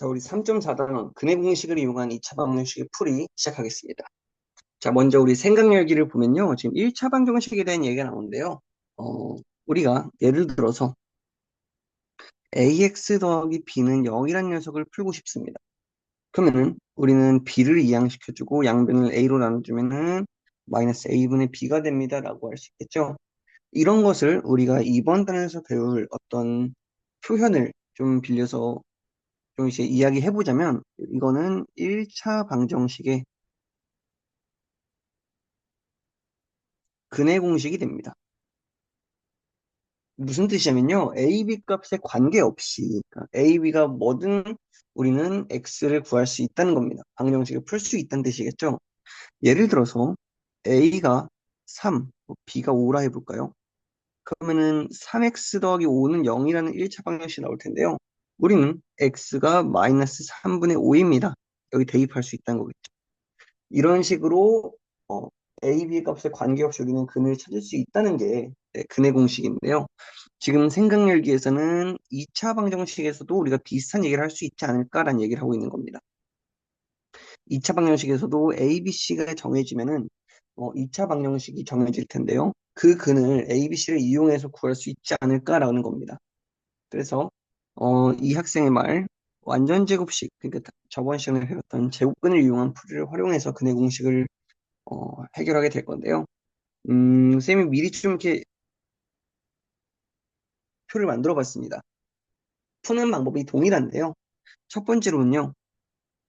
자, 우리 3.4단원 근해 공식을 이용한 2차 방정식의 풀이 시작하겠습니다. 자, 먼저 우리 생각열기를 보면요. 지금 1차 방정식에 대한 얘기가 나오는데요. 우리가 예를 들어서 ax 더하기 b는 0이라는 녀석을 풀고 싶습니다. 그러면은 우리는 b를 이항시켜주고 양변을 a로 나눠주면은 마이너스 a분의 b가 됩니다. 라고 할 수 있겠죠. 이런 것을 우리가 이번 단에서 배울 어떤 표현을 좀 빌려서 좀 이제 이야기해보자면 이거는 1차 방정식의 근해 공식이 됩니다. 무슨 뜻이냐면요. A, B 값에 관계없이 그러니까 A, B가 뭐든 우리는 X를 구할 수 있다는 겁니다. 방정식을 풀 수 있다는 뜻이겠죠. 예를 들어서 A가 3, B가 5라 해볼까요? 그러면은 3X 더하기 5는 0이라는 1차 방정식이 나올 텐데요. 우리는 X가 마이너스 3분의 5입니다. 여기 대입할 수 있다는 거겠죠. 이런 식으로 어, A, B 값에 관계없이 우리는 근을 찾을 수 있다는 게 근의 공식인데요. 지금 생각열기에서는 2차 방정식에서도 우리가 비슷한 얘기를 할 수 있지 않을까라는 얘기를 하고 있는 겁니다. 2차 방정식에서도 A, B, C가 정해지면은 2차 방정식이 정해질 텐데요. 그 근을 A, B, C를 이용해서 구할 수 있지 않을까라는 겁니다. 그래서 이 학생의 말 완전 제곱식 그러니까 저번 시간에 배웠던 제곱근을 이용한 풀이를 활용해서 근의 공식을 해결하게 될 건데요. 쌤이 미리 좀 이렇게 표를 만들어 봤습니다. 푸는 방법이 동일한데요. 첫 번째로는요,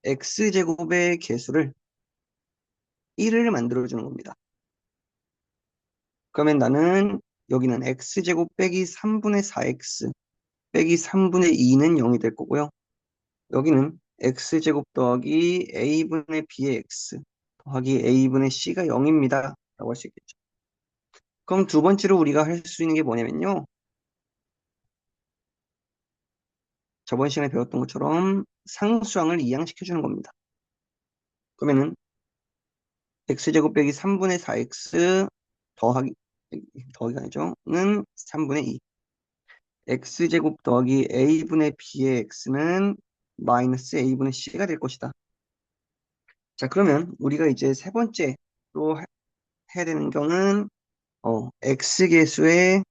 x제곱의 개수를 1을 만들어주는 겁니다. 그러면 나는 여기는 x제곱 빼기 3분의 4x 빼기 3분의 2는 0이 될 거고요. 여기는 x제곱 더하기 a분의 b의 x 더하기 a분의 c가 0입니다. 라고 할 수 있겠죠. 그럼 두 번째로 우리가 할 수 있는 게 뭐냐면요. 저번 시간에 배웠던 것처럼 상수항을 이항시켜주는 겁니다. 그러면은 x제곱 빼기 3분의 4x 더하기 더하기가 아니죠.는 3분의 2. x제곱 더하기 a분의 b의 x는 마이너스 a분의 c가 될 것이다. 자, 그러면 우리가 이제 세 번째로 해야 되는 경우는 x계수의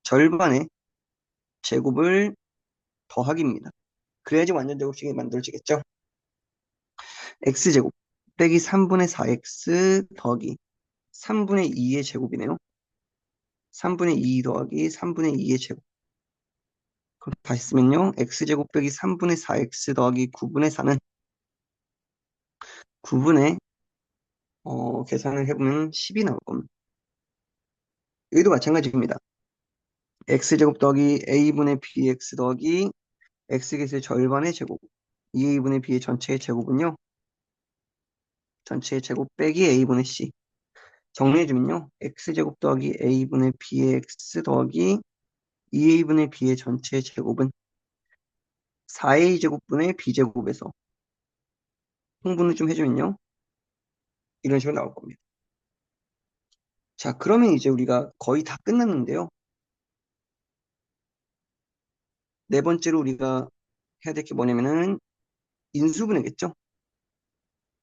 절반의 제곱을 더하기입니다. 그래야지 완전 제곱식이 만들어지겠죠. x제곱 빼기 3분의 4x 더하기 3분의 2의 제곱이네요. 3분의 2 더하기 3분의 2의 제곱. 그럼 다시 쓰면요. x제곱 빼기 3분의 4x 더하기 9분의 4는 9분의 계산을 해보면 10이 나올 겁니다. 여기도 마찬가지입니다. x제곱 더하기 a분의 bx 더하기 x계수의 절반의 제곱 2a분의 b의 전체의 제곱은요. 전체의 제곱 빼기 a분의 c 정리해주면요. x제곱 더하기 a분의 b의 x 더하기 2a분의 b의 전체의 제곱은 4a 제곱분의 b제곱에서 통분을 좀 해주면요. 이런 식으로 나올 겁니다. 자, 그러면 이제 우리가 거의 다 끝났는데요. 네 번째로 우리가 해야 될 게 뭐냐면은 인수분해겠죠?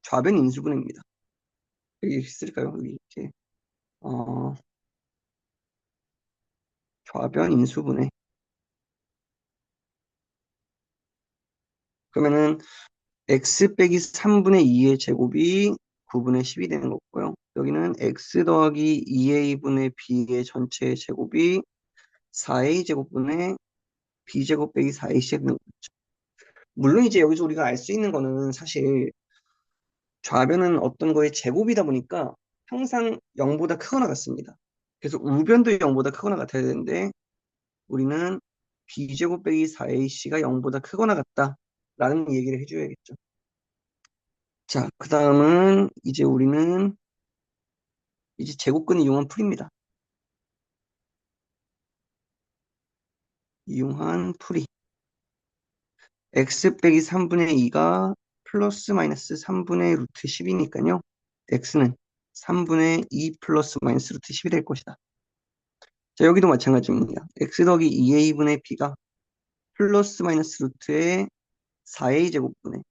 좌변 인수분해입니다. 여기 있을까요? 여기 이렇게 좌변 인수분해. 그러면은 x 빼기 3분의 2의 제곱이 9분의 10이 되는 거고요. 여기는 x 더하기 2a분의 b의 전체의 제곱이 4a 제곱분의 b제곱 빼기 4ac 되는 거죠. 물론 이제 여기서 우리가 알 수 있는 거는 사실 좌변은 어떤 거의 제곱이다 보니까 항상 0보다 크거나 같습니다. 그래서 우변도 0보다 크거나 같아야 되는데 우리는 b제곱 빼기 4ac가 0보다 크거나 같다라는 얘기를 해줘야겠죠. 자, 그 다음은 이제 우리는 이제 제곱근을 이용한 풀입니다. 이용한 풀이 x 빼기 3분의 2가 플러스 마이너스 3분의 루트 10이니까요. x는 3분의 2 플러스 마이너스 루트 10이 될 것이다. 자, 여기도 마찬가지입니다. x 더하기 2a분의 b가 플러스 마이너스 루트의 4a 제곱분의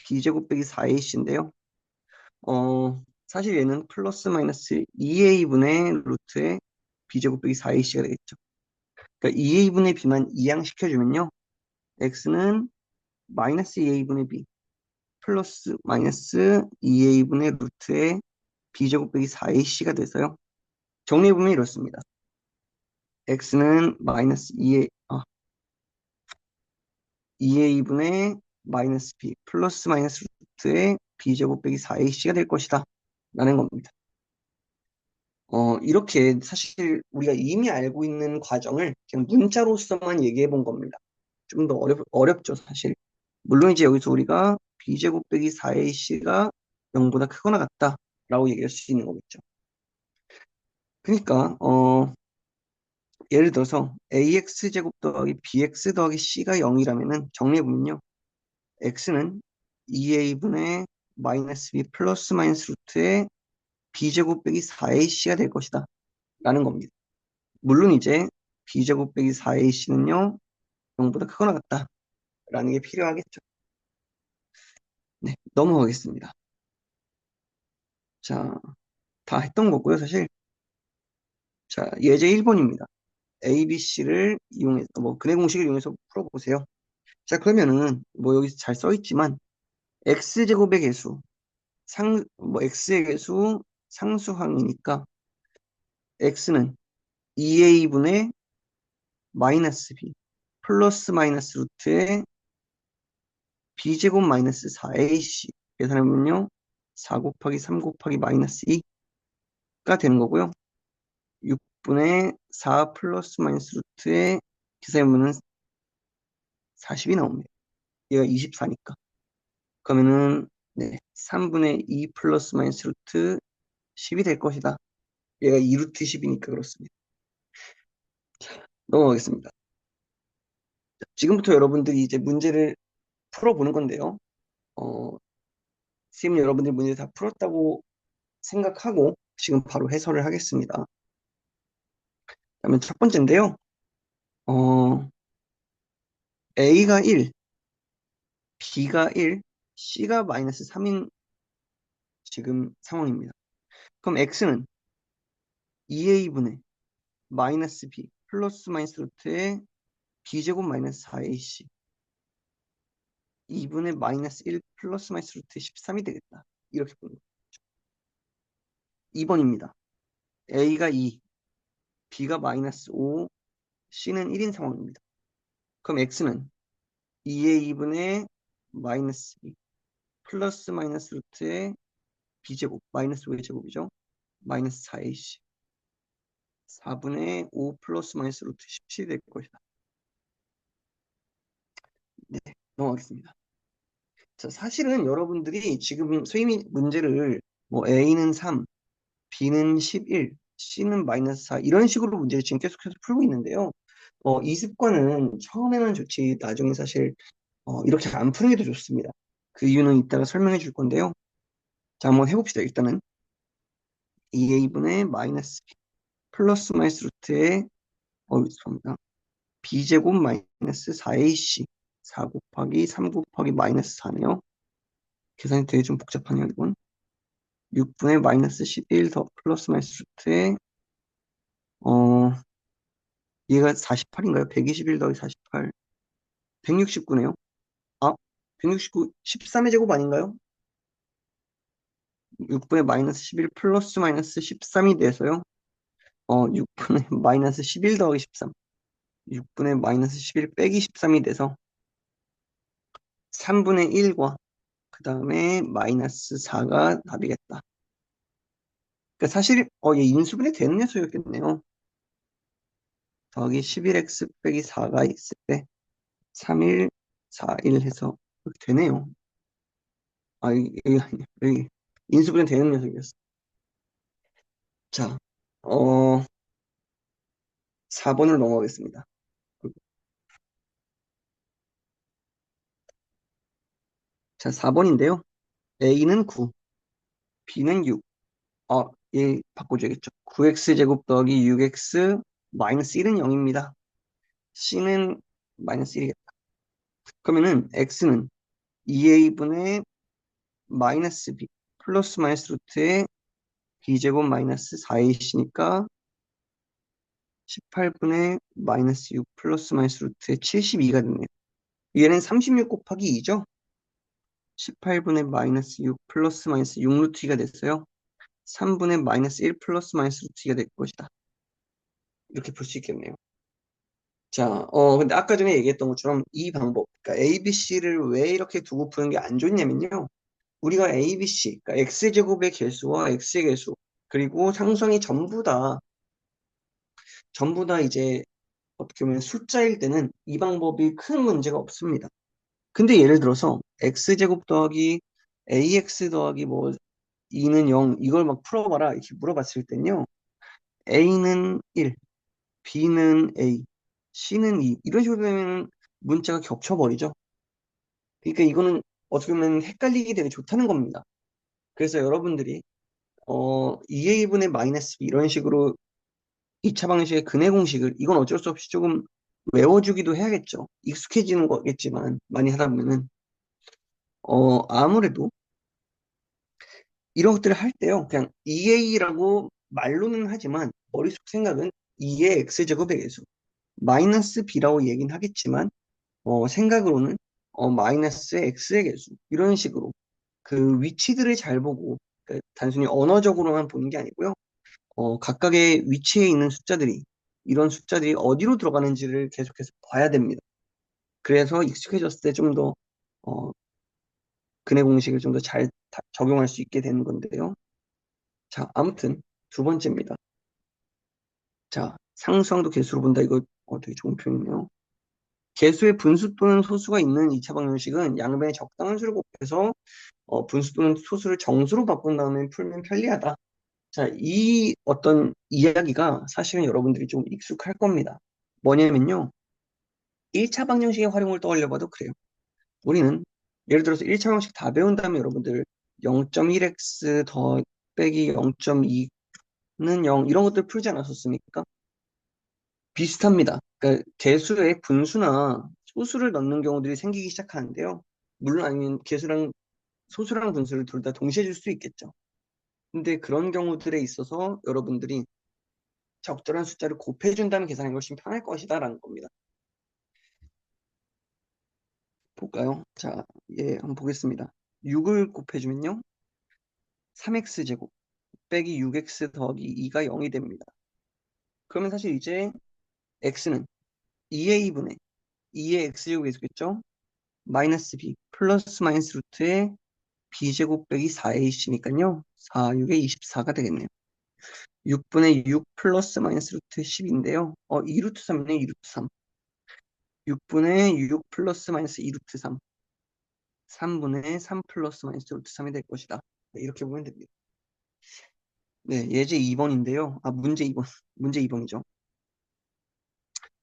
b제곱 빼기 4ac인데요. 사실 얘는 플러스 마이너스 2a분의 루트의 b제곱 빼기 4ac가 되겠죠. 그러니까 2a분의 b만 이항시켜주면요. x는 마이너스 2a분의 b 플러스 마이너스 2a분의 루트의 b제곱 빼기 4ac가 돼서요. 정리해보면 이렇습니다. x는 마이너스 2a분의 마이너스 b 플러스 마이너스 루트의 b제곱 빼기 4ac가 될 것이다 라는 겁니다. 이렇게 사실 우리가 이미 알고 있는 과정을 그냥 문자로서만 얘기해 본 겁니다. 좀 더 어렵죠, 사실. 물론 이제 여기서 우리가 b제곱 빼기 4ac가 0보다 크거나 같다라고 얘기할 수 있는 거겠죠. 그러니까 예를 들어서 ax제곱 더하기 bx 더하기 c가 0이라면은 정리해보면요. x는 2a분의 마이너스 b 플러스 마이너스 루트의 b제곱 빼기 4ac가 될 것이다 라는 겁니다. 물론 이제 b제곱 빼기 4ac는요 0보다 크거나 같다 라는 게 필요하겠죠. 네, 넘어가겠습니다. 자, 다 했던 거고요 사실. 자, 예제 1번입니다. ABC를 이용해서 근해 공식을 이용해서 풀어보세요. 자, 그러면은 여기 잘 써있지만 x제곱의 개수 x의 개수 상수항이니까 x는 2a분의 마이너스 b 플러스 마이너스 루트의 b제곱 마이너스 4ac 계산해보면요 4 곱하기 3 곱하기 마이너스 2가 되는 거고요. 6분의 4 플러스 마이너스 루트의 계산해보면 40이 나옵니다. 얘가 24니까. 그러면은 네, 3분의 2 플러스 마이너스 루트 10이 될 것이다. 얘가 2루트 10이니까 그렇습니다. 넘어가겠습니다. 지금부터 여러분들이 이제 문제를 풀어보는 건데요. 선생님 여러분들 문제 다 풀었다고 생각하고 지금 바로 해설을 하겠습니다. 그러면 첫 번째인데요. A가 1, B가 1, C가 마이너스 3인 지금 상황입니다. 그럼 X는 2A분의 마이너스 B 플러스 마이너스 루트의 B제곱 마이너스 4AC 2분의 마이너스 1 플러스 마이너스 루트 13이 되겠다. 이렇게 보는 거죠. 2번입니다. A가 2, B가 마이너스 5, C는 1인 상황입니다. 그럼 X는 2의 2분의 마이너스 2 플러스 마이너스 루트의 B제곱 마이너스 5의 제곱이죠. 마이너스 4AC 4분의 5 플러스 마이너스 루트 17이 될 것이다. 네, 넘어가겠습니다. 자, 사실은 여러분들이 지금 선생님이 문제를 A는 3, B는 11, C는 마이너스 4 이런 식으로 문제를 지금 계속해서 풀고 있는데요. 이 습관은 처음에는 좋지 나중에 사실 이렇게 안 푸는 게 더 좋습니다. 그 이유는 이따가 설명해 줄 건데요. 자, 한번 해봅시다. 일단은 2a분의 마이너스 b 플러스 마이너스 루트의 죄송합니다. b제곱 마이너스 4ac 4 곱하기 3 곱하기 마이너스 4네요. 계산이 되게 좀 복잡하네요. 이건 6분의 마이너스 11 더 플러스 마이너스 루트의 얘가 48인가요? 121 더하기 48 169네요. 아, 169 13의 제곱 아닌가요? 6분의 마이너스 11 플러스 마이너스 13이 돼서요. 6분의 마이너스 11 더하기 13 6분의 마이너스 11 빼기 13이 돼서 3분의 1과 그 다음에 마이너스 4가 답이겠다. 그러니까 사실 얘 인수분해 되는 녀석이었겠네요. 더하기 11x 빼기 4가 있을 때 3일 4일 해서 이렇게 되네요. 아 여기 인수분해 되는 녀석이었어. 자 4번으로 넘어가겠습니다. 자 4번인데요. A는 9, B는 6. 얘 바꿔줘야겠죠. 9x 제곱 더하기 6x 마이너스 1은 0입니다. C는 마이너스 1이겠다. 그러면은 x는 2a분의 마이너스 b 플러스 마이너스 루트의 b제곱 마이너스 4ac니까 18분의 마이너스 6 플러스 마이너스 루트의 72가 됐네요. 얘는 36 곱하기 2죠? 18분의 마이너스 6 플러스 마이너스 6 루트 2가 됐어요. 3분의 마이너스 1 플러스 마이너스 루트 2가 될 것이다. 이렇게 볼 수 있겠네요. 자, 근데 아까 전에 얘기했던 것처럼 이 방법, 그러니까 A, B, C를 왜 이렇게 두고 푸는 게 안 좋냐면요. 우리가 A, B, C, 그러니까 X제곱의 개수와 X의 개수, 그리고 상수항이 전부 다 이제 어떻게 보면 숫자일 때는 이 방법이 큰 문제가 없습니다. 근데 예를 들어서 X제곱 더하기 AX 더하기 뭐 2는 0, 이걸 막 풀어봐라 이렇게 물어봤을 땐요. A는 1, B는 A, C는 2 이런 식으로 되면 문자가 겹쳐버리죠. 그러니까 이거는 어떻게 보면 헷갈리기 되게 좋다는 겁니다. 그래서 여러분들이 2a분의 마이너스 b 이런 식으로 2차 방정식의 근해 공식을 이건 어쩔 수 없이 조금 외워주기도 해야겠죠. 익숙해지는 거겠지만 많이 하다 보면은 아무래도 이런 것들을 할 때요. 그냥 2a라고 말로는 하지만 머릿속 생각은 2의 x제곱의 개수 마이너스 b라고 얘기는 하겠지만 생각으로는 마이너스 x의 개수 이런 식으로 그 위치들을 잘 보고 그 단순히 언어적으로만 보는 게 아니고요. 각각의 위치에 있는 숫자들이 이런 숫자들이 어디로 들어가는지를 계속해서 봐야 됩니다. 그래서 익숙해졌을 때 좀 더 근해 공식을 좀 더 잘 적용할 수 있게 되는 건데요. 자, 아무튼 두 번째입니다. 자, 상수항도 개수로 본다. 이거 되게 좋은 표현이네요. 개수의 분수 또는 소수가 있는 2차 방정식은 양변에 적당한 수를 곱해서 분수 또는 소수를 정수로 바꾼 다음에 풀면 편리하다. 자, 이 어떤 이야기가 사실은 여러분들이 좀 익숙할 겁니다. 뭐냐면요. 1차 방정식의 활용을 떠올려 봐도 그래요. 우리는 예를 들어서 1차 방정식 다 배운 다음에 여러분들 0.1x 더 빼기 0.2는 0 이런 것들 풀지 않았었습니까? 비슷합니다. 그러니까 개수의 분수나 소수를 넣는 경우들이 생기기 시작하는데요. 물론 아니면 개수랑 소수랑 분수를 둘 다 동시에 줄 수 있겠죠. 근데 그런 경우들에 있어서 여러분들이 적절한 숫자를 곱해준다면 계산이 훨씬 편할 것이다라는 겁니다. 볼까요? 자, 예, 한번 보겠습니다. 6을 곱해주면요. 3x제곱 빼기 6x 더하기 2가 0이 됩니다. 그러면 사실 이제 x는 2a분의 2의 x제곱이 되겠죠? 마이너스 b 플러스 마이너스 루트의 b제곱 빼기 4ac니까요. 4, 6에 24가 되겠네요. 6분의 6 플러스 마이너스 루트 10인데요. 2루트 3이네요. 2루트 3. 6분의 6 플러스 마이너스 2루트 3. 3분의 3 플러스 마이너스 루트 3이 될 것이다. 네, 이렇게 보면 됩니다. 네, 예제 2번인데요. 문제 2번. 문제 2번이죠.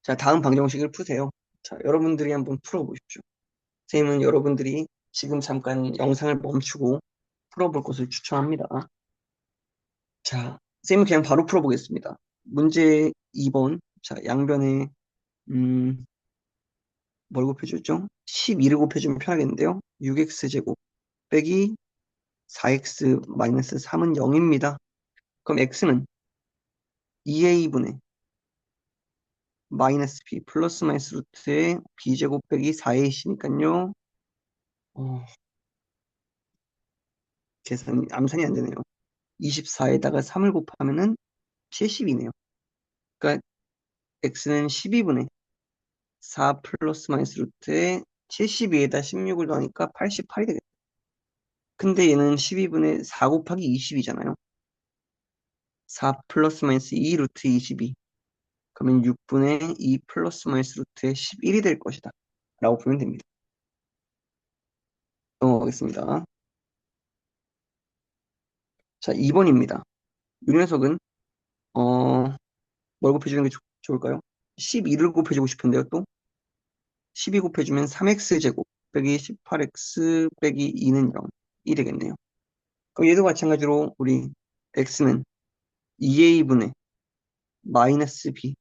자, 다음 방정식을 푸세요. 자, 여러분들이 한번 풀어보십시오. 선생님은 여러분들이 지금 잠깐 영상을 멈추고 풀어볼 것을 추천합니다. 자, 선생님은 그냥 바로 풀어보겠습니다. 문제 2번. 자, 양변에, 뭘 곱해줬죠? 12를 곱해주면 편하겠는데요. 6x제곱 빼기 4x 마이너스 3은 0입니다. 그럼 x는 2a분의 마이너스 b 플러스 마이너스 루트의 b제곱 빼기 4ac니까요. 암산이 안 되네요. 24에다가 3을 곱하면은 70이네요. 그러니까 x는 12분의 4 플러스 마이너스 루트에 72에다 16을 더하니까 88이 되겠다. 근데 얘는 12분의 4 곱하기 20이잖아요. 4 플러스 마이너스 2 루트 22. 그러면 6분의 2 플러스 마이너스 루트의 11이 될 것이다. 라고 보면 됩니다. 넘어가겠습니다. 자, 2번입니다. 이 녀석은 뭘 곱해주는 게 좋을까요? 12를 곱해주고 싶은데요, 또. 12 곱해주면 3x제곱 빼기 18x 빼기 2는 0이 되겠네요. 그럼 얘도 마찬가지로 우리 x는 2a분의 마이너스 b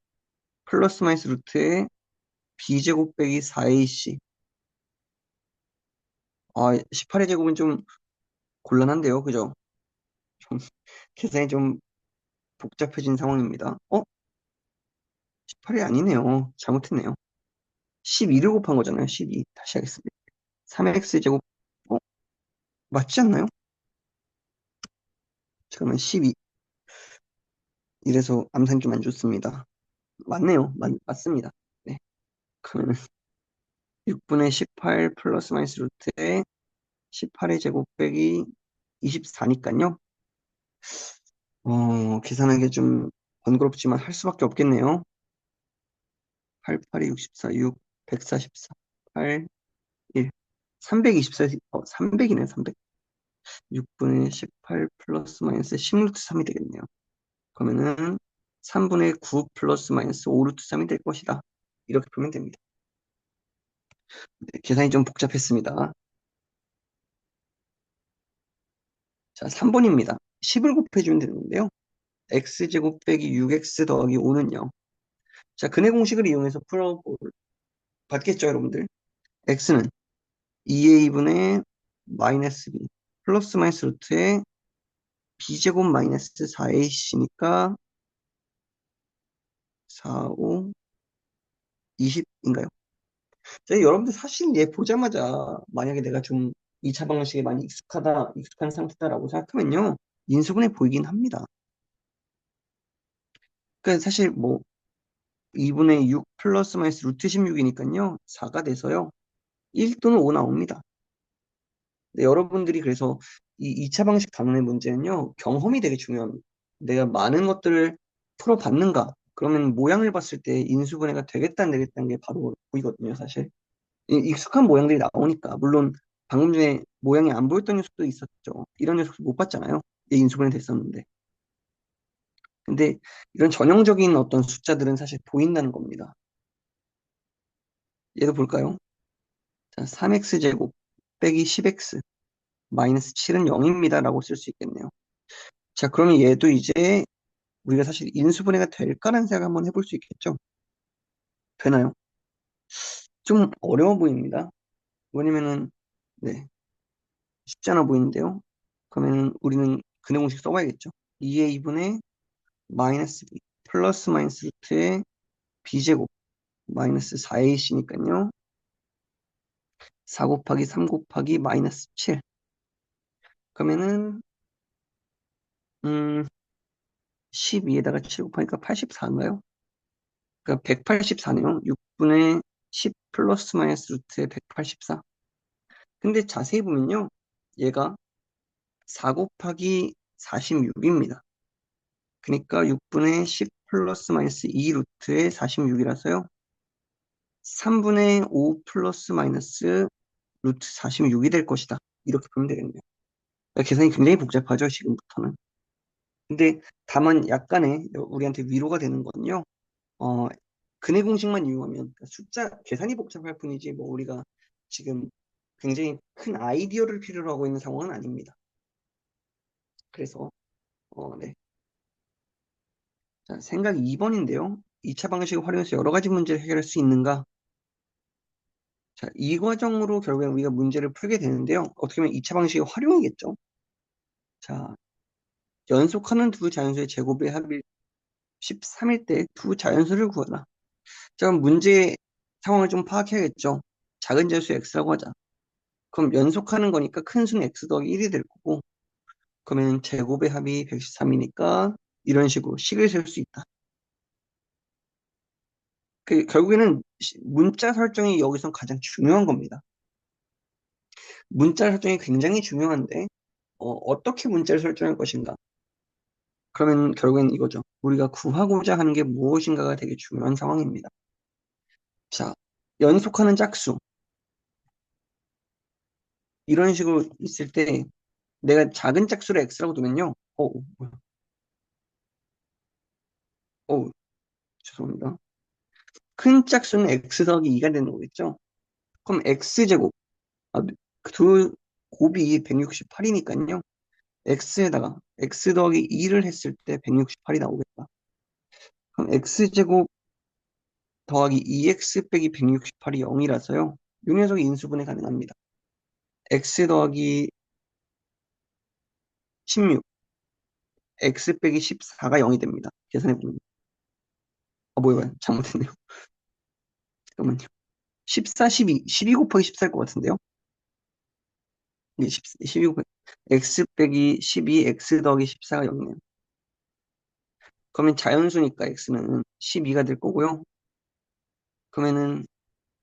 플러스 마이너스 루트의 b제곱 빼기 4ac 18의 제곱은 좀 곤란한데요. 그죠? 좀 계산이 좀 복잡해진 상황입니다. 18이 아니네요. 잘못했네요. 12를 곱한 거잖아요. 12. 다시 하겠습니다. 3x 제곱, 어, 맞지 않나요? 잠깐만, 12. 이래서 암산이 좀 안 좋습니다. 맞네요. 맞습니다. 네. 그러면 6분의 18 플러스 마이너스 루트에 18의 제곱 빼기 24니까요. 계산하기 좀 번거롭지만 할 수밖에 없겠네요. 8, 8이 64, 6, 144, 8, 1. 324, 300이네, 300. 6분의 18 플러스 마이너스 10루트 3이 되겠네요. 그러면은 3분의 9 플러스 마이너스 5루트 3이 될 것이다. 이렇게 보면 됩니다. 네, 계산이 좀 복잡했습니다. 자, 3번입니다. 10을 곱해주면 되는데요. x제곱 빼기 6x 더하기 5는요. 자, 근해 공식을 이용해서 봤겠죠, 여러분들? x는 2a분의 마이너스 b 플러스 마이너스 루트에 b제곱 마이너스 4ac니까 4, 5, 20인가요? 자, 여러분들 사실 얘 보자마자 만약에 내가 좀 2차 방정식에 많이 익숙한 상태다라고 생각하면요. 인수분해 보이긴 합니다. 그러니까 사실 뭐 2분의 6 플러스 마이너스 루트 16이니까요. 4가 돼서요. 1 또는 5 나옵니다. 네, 여러분들이 그래서 이 2차 방식 단원의 문제는요. 경험이 되게 중요합니다. 내가 많은 것들을 풀어봤는가? 그러면 모양을 봤을 때 인수분해가 되겠다, 안 되겠다는 게 바로 보이거든요, 사실. 익숙한 모양들이 나오니까. 물론 방금 전에 모양이 안 보였던 녀석도 있었죠. 이런 녀석도 못 봤잖아요. 얘 인수분해 됐었는데. 근데 이런 전형적인 어떤 숫자들은 사실 보인다는 겁니다. 얘도 볼까요? 자, 3x제곱 빼기 10x 마이너스 7은 0입니다. 라고 쓸 수 있겠네요. 자, 그러면 얘도 이제 우리가 사실 인수분해가 될까라는 생각 한번 해볼 수 있겠죠? 되나요? 좀 어려워 보입니다. 왜냐면은, 네, 쉽지 않아 보이는데요. 그러면 우리는 근해 공식 써봐야겠죠? 2의 2분의 마이너스 b 플러스 마이너스 루트의 b제곱 마이너스 4ac니까요. 4 곱하기 3 곱하기 마이너스 7. 그러면은 12에다가 7 곱하니까 84인가요? 그러니까 184네요. 6분의 10 플러스 마이너스 루트의 184. 근데 자세히 보면요. 얘가 4 곱하기 46입니다. 그러니까 6분의 10 플러스 마이너스 2 루트의 46이라서요. 3분의 5 플러스 마이너스 루트 46이 될 것이다. 이렇게 보면 되겠네요. 그러니까 계산이 굉장히 복잡하죠, 지금부터는. 근데 다만 약간의 우리한테 위로가 되는 건요. 어, 근해 공식만 이용하면 그러니까 숫자 계산이 복잡할 뿐이지 뭐 우리가 지금 굉장히 큰 아이디어를 필요로 하고 있는 상황은 아닙니다. 그래서 네. 자, 생각 2번인데요. 2차 방식을 활용해서 여러 가지 문제를 해결할 수 있는가? 자, 이 과정으로 결국엔 우리가 문제를 풀게 되는데요. 어떻게 보면 2차 방식의 활용이겠죠. 자, 연속하는 두 자연수의 제곱의 합이 13일 때 두 자연수를 구하라. 자, 그럼 문제 상황을 좀 파악해야겠죠. 작은 자수 x라고 하자. 그럼 연속하는 거니까 큰 수는 x 더하기 1이 될 거고, 그러면 제곱의 합이 113이니까 이런 식으로 식을 세울 수 있다. 결국에는 문자 설정이 여기서 가장 중요한 겁니다. 문자 설정이 굉장히 중요한데, 어떻게 문자를 설정할 것인가? 그러면 결국엔 이거죠. 우리가 구하고자 하는 게 무엇인가가 되게 중요한 상황입니다. 자, 연속하는 짝수. 이런 식으로 있을 때 내가 작은 짝수를 x라고 두면요. 뭐야. 어, 죄송합니다. 큰 짝수는 x 더하기 2가 되는 거겠죠? 그럼 x제곱. 두 곱이 168이니까요. x에다가 x 더하기 2를 했을 때 168이 나오겠다. 그럼 x제곱 더하기 2x 빼기 168이 0이라서요. 이 녀석이 인수분해 가능합니다. x 더하기 16, x 빼기 14가 0이 됩니다. 계산해보면. 뭐야, 잘못했네요. 잠깐만요. 14, 12, 12 곱하기 14일 것 같은데요? 이게 12 곱하기, x 빼기 12, x 더하기 14가 0이네요. 그러면 자연수니까 x는 12가 될 거고요. 그러면은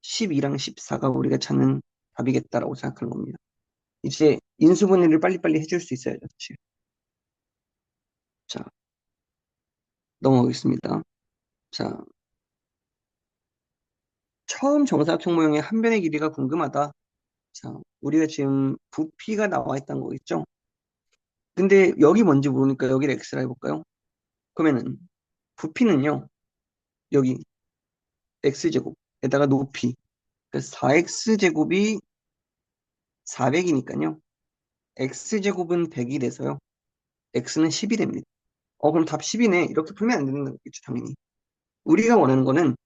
12랑 14가 우리가 찾는 답이겠다라고 생각하는 겁니다. 이제 인수분해를 빨리빨리 해줄 수 있어야죠, 사실. 자, 넘어가겠습니다. 자, 처음 정사각형 모형의 한 변의 길이가 궁금하다. 자, 우리가 지금 부피가 나와 있다는 거겠죠? 근데 여기 뭔지 모르니까 여기를 x라 해볼까요? 그러면은 부피는요, 여기 x제곱에다가 높이. 그래서 4x제곱이 400이니까요. x제곱은 100이 돼서요. x는 10이 됩니다. 그럼 답 10이네. 이렇게 풀면 안 되는 거겠죠, 당연히. 우리가 원하는 거는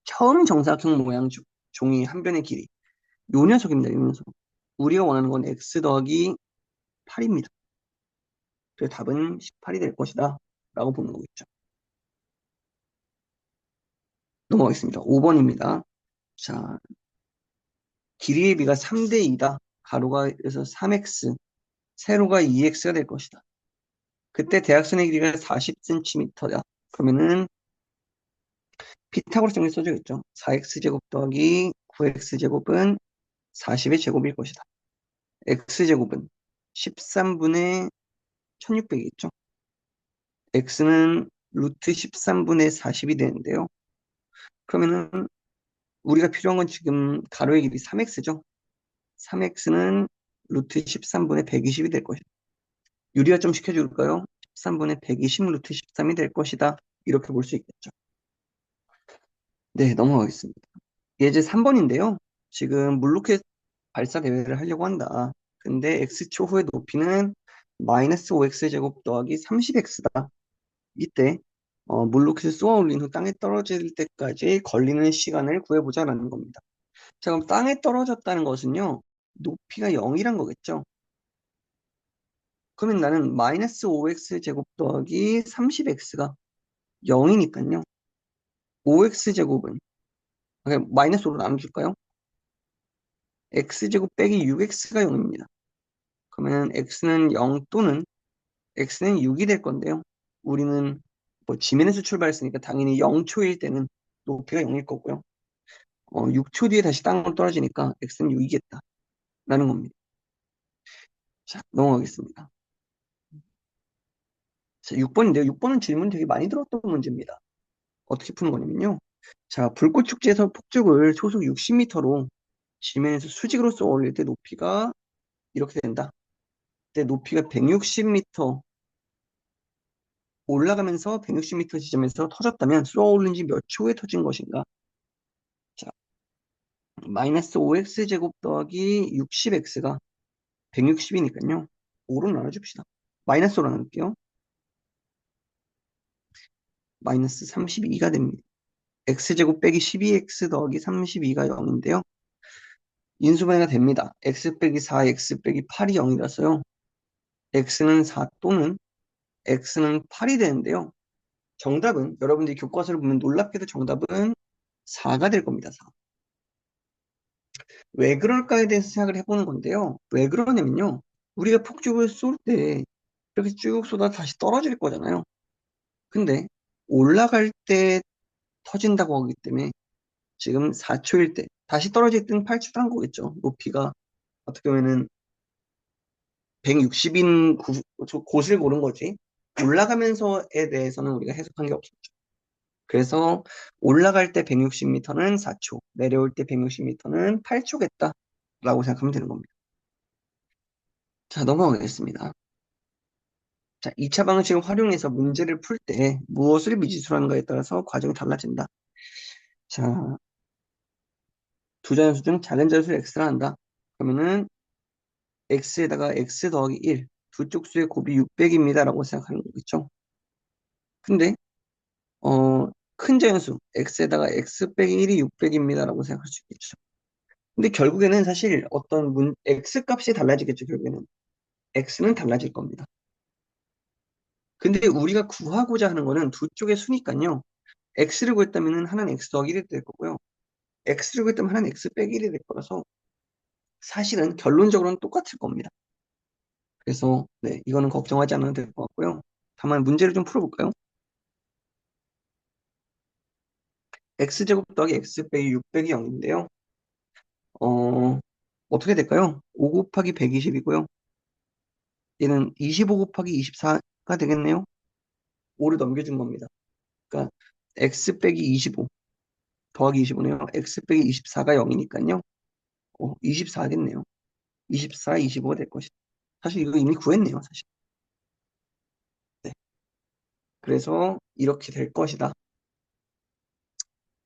처음 정사각형 모양 종이 한 변의 길이. 요 녀석입니다, 요 녀석. 우리가 원하는 건 x 더하기 8입니다. 그래서 답은 18이 될 것이다. 라고 보는 거겠죠. 넘어가겠습니다. 5번입니다. 자, 길이의 비가 3대 2다. 가로가 그래서 3x, 세로가 2x가 될 것이다. 그때 대각선의 길이가 40cm다. 그러면은 피타고라스 정리 써주겠죠. 4x제곱 더하기 9x제곱은 40의 제곱일 것이다. x제곱은 13분의 1600이겠죠. x는 루트 13분의 40이 되는데요. 그러면은 우리가 필요한 건 지금 가로의 길이 3x죠. 3x는 루트 13분의 120이 될 것이다. 유리화 좀 시켜줄까요? 13분의 120 루트 13이 될 것이다. 이렇게 볼 수 있겠죠. 네, 넘어가겠습니다. 예제 3번인데요. 지금 물로켓 발사 대회를 하려고 한다. 근데 x초후의 높이는 마이너스 5x제곱 더하기 30x다. 이때 물로켓을 쏘아 올린 후 땅에 떨어질 때까지 걸리는 시간을 구해보자라는 겁니다. 자, 그럼 땅에 떨어졌다는 것은요. 높이가 0이란 거겠죠. 그러면 나는 마이너스 5x제곱 더하기 30x가 0이니까요. 5x제곱은 마이너스 5로 나눠줄까요? x제곱 빼기 6x가 0입니다. 그러면 x는 0 또는 x는 6이 될 건데요. 우리는 뭐 지면에서 출발했으니까 당연히 0초일 때는 높이가 0일 거고요. 6초 뒤에 다시 땅으로 떨어지니까 x는 6이겠다. 라는 겁니다. 자, 넘어가겠습니다. 자, 6번인데요. 6번은 질문 되게 많이 들었던 문제입니다. 어떻게 푸는 거냐면요. 자, 불꽃 축제에서 폭죽을 초속 60m로 지면에서 수직으로 쏘아 올릴 때 높이가 이렇게 된다. 그때 높이가 160m 올라가면서 160m 지점에서 터졌다면 쏘아 올린 지 몇 초에 터진 것인가? 자, 마이너스 5x제곱 더하기 60x가 160이니까요. 5로 나눠줍시다. 마이너스 5로 나눌게요. 마이너스 32가 됩니다. x제곱 빼기 12x 더하기 32가 0인데요. 인수분해가 됩니다. x 빼기 4, x 빼기 8이 0이라서요. x는 4 또는 x는 8이 되는데요. 정답은 여러분들이 교과서를 보면 놀랍게도 정답은 4가 될 겁니다. 4. 왜 그럴까에 대해서 생각을 해보는 건데요. 왜 그러냐면요. 우리가 폭죽을 쏠 때 이렇게 쭉 쏘다 다시 떨어질 거잖아요. 근데 올라갈 때 터진다고 하기 때문에 지금 4초일 때 다시 떨어질 때는 8초란 거겠죠. 높이가 어떻게 보면은 160인 곳을 고른 거지. 올라가면서에 대해서는 우리가 해석한 게 없었죠. 그래서 올라갈 때 160m는 4초, 내려올 때 160m는 8초겠다. 라고 생각하면 되는 겁니다. 자, 넘어가겠습니다. 자, 2차 방식을 활용해서 문제를 풀 때 무엇을 미지수로 하는가에 따라서 과정이 달라진다. 자, 두 자연수 중 작은 자연수를 x라 한다. 그러면은 x에다가 x 더하기 1, 두 쪽 수의 곱이 600입니다. 라고 생각하는 거겠죠. 근데 큰 자연수 x에다가 x 빼기 1이 600입니다. 라고 생각할 수 있겠죠. 근데 결국에는 사실 x 값이 달라지겠죠, 결국에는. x는 달라질 겁니다. 근데 우리가 구하고자 하는 거는 두 쪽의 수니까요. x를 구했다면 하나는 x 더하기 1이 될 거고요. x를 구했다면 하나는 x 빼기 1이 될 거라서 사실은 결론적으로는 똑같을 겁니다. 그래서 네, 이거는 걱정하지 않아도 될 것 같고요. 다만 문제를 좀 풀어볼까요? x제곱 더하기 x 빼기 6 빼기 0인데요. 어떻게 될까요? 5 곱하기 120이고요. 얘는 25 곱하기 24가 되겠네요. 5를 넘겨준 겁니다. 그러니까 x 빼기 25 더하기 25네요. x 빼기 24가 0이니까요. 24 하겠네요. 24, 25가 될 것이다. 사실 이거 이미 구했네요, 사실. 네. 그래서 이렇게 될 것이다.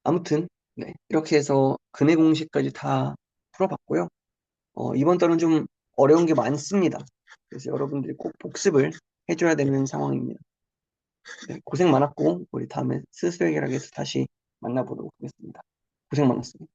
아무튼 네. 이렇게 해서 근해 공식까지 다 풀어봤고요. 이번 달은 좀 어려운 게 많습니다. 그래서 여러분들이 꼭 복습을 해줘야 되는 상황입니다. 네, 고생 많았고 우리 다음에 스스로 해결하기 위해서 다시 만나보도록 하겠습니다. 고생 많았습니다.